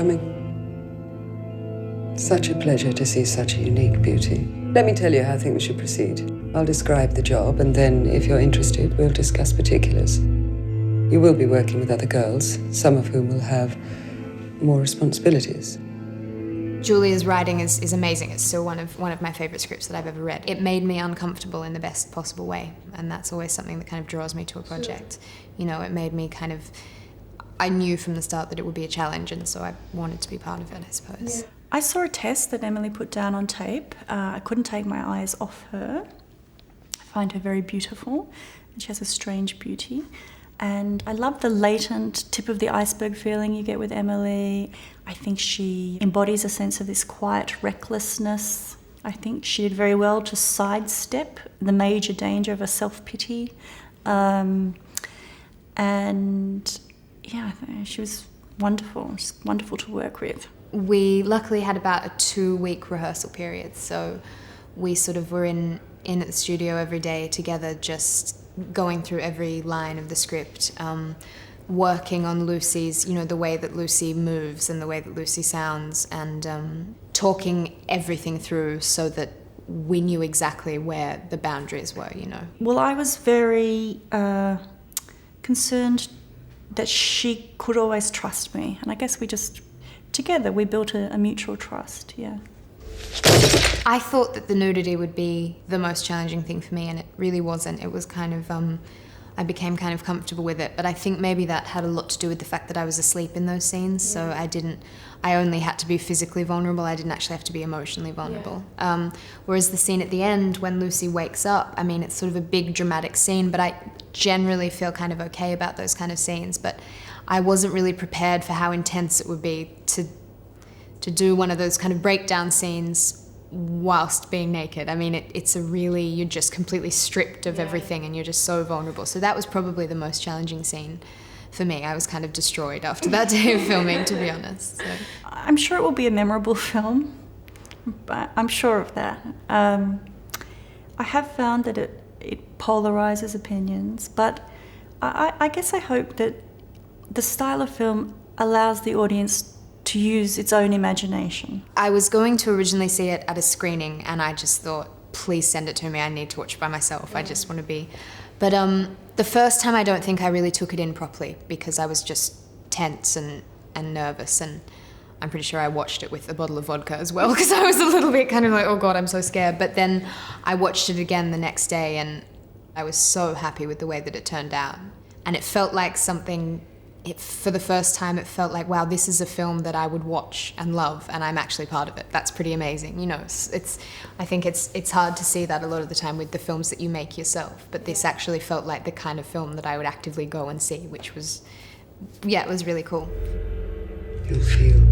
coming. Such a pleasure to see such a unique beauty. Let me tell you how things should proceed. I'll describe the job, and then, if you're interested, we'll discuss particulars. You will be working with other girls, some of whom will have more responsibilities. Julia's writing is amazing. It's still one of my favourite scripts that I've ever read. It made me uncomfortable in the best possible way, and that's always something that kind of draws me to a project. You know, it made me kind of... I knew from the start that it would be a challenge, and so I wanted to be part of it, I suppose. Yeah. I saw a test that Emily put down on tape. I couldn't take my eyes off her. I find her very beautiful, and she has a strange beauty. And I love the latent tip of the iceberg feeling you get with Emily. I think she embodies a sense of this quiet recklessness. I think she did very well to sidestep the major danger of a self-pity. And yeah, she was wonderful. She's wonderful to work with. We luckily had about a 2-week rehearsal period, so we sort of were in at the studio every day together, just going through every line of the script, working on Lucy's, you know, the way that Lucy moves and the way that Lucy sounds, and talking everything through so that we knew exactly where the boundaries were, you know. Well, I was very concerned that she could always trust me, and I guess together we built a mutual trust, yeah. I thought that the nudity would be the most challenging thing for me, and it really wasn't. It was kind of, I became kind of comfortable with it, but I think maybe that had a lot to do with the fact that I was asleep in those scenes, so I only had to be physically vulnerable, I didn't actually have to be emotionally vulnerable. Yeah. Whereas the scene at the end, when Lucy wakes up, I mean, it's sort of a big dramatic scene, but I generally feel kind of okay about those kind of scenes, but I wasn't really prepared for how intense it would be to do one of those kind of breakdown scenes whilst being naked. I mean, it's a really, you're just completely stripped of everything and you're just so vulnerable. So that was probably the most challenging scene for me. I was kind of destroyed after that day of filming, to be honest. So. I'm sure it will be a memorable film, but I'm sure of that. I have found that it polarizes opinions, but I guess I hope that the style of film allows the audience to use its own imagination. I was going to originally see it at a screening, and I just thought, please send it to me, I need to watch it by myself, I just want to be... But the first time I don't think I really took it in properly, because I was just tense and nervous, and I'm pretty sure I watched it with a bottle of vodka as well, because I was a little bit kind of like, oh God, I'm so scared. But then I watched it again the next day, and I was so happy with the way that it turned out. And it felt like something... for the first time, it felt like, wow, this is a film that I would watch and love, and I'm actually part of it. That's pretty amazing, you know. I think it's hard to see that a lot of the time with the films that you make yourself, but this actually felt like the kind of film that I would actively go and see, which was, yeah, it was really cool. You'll feel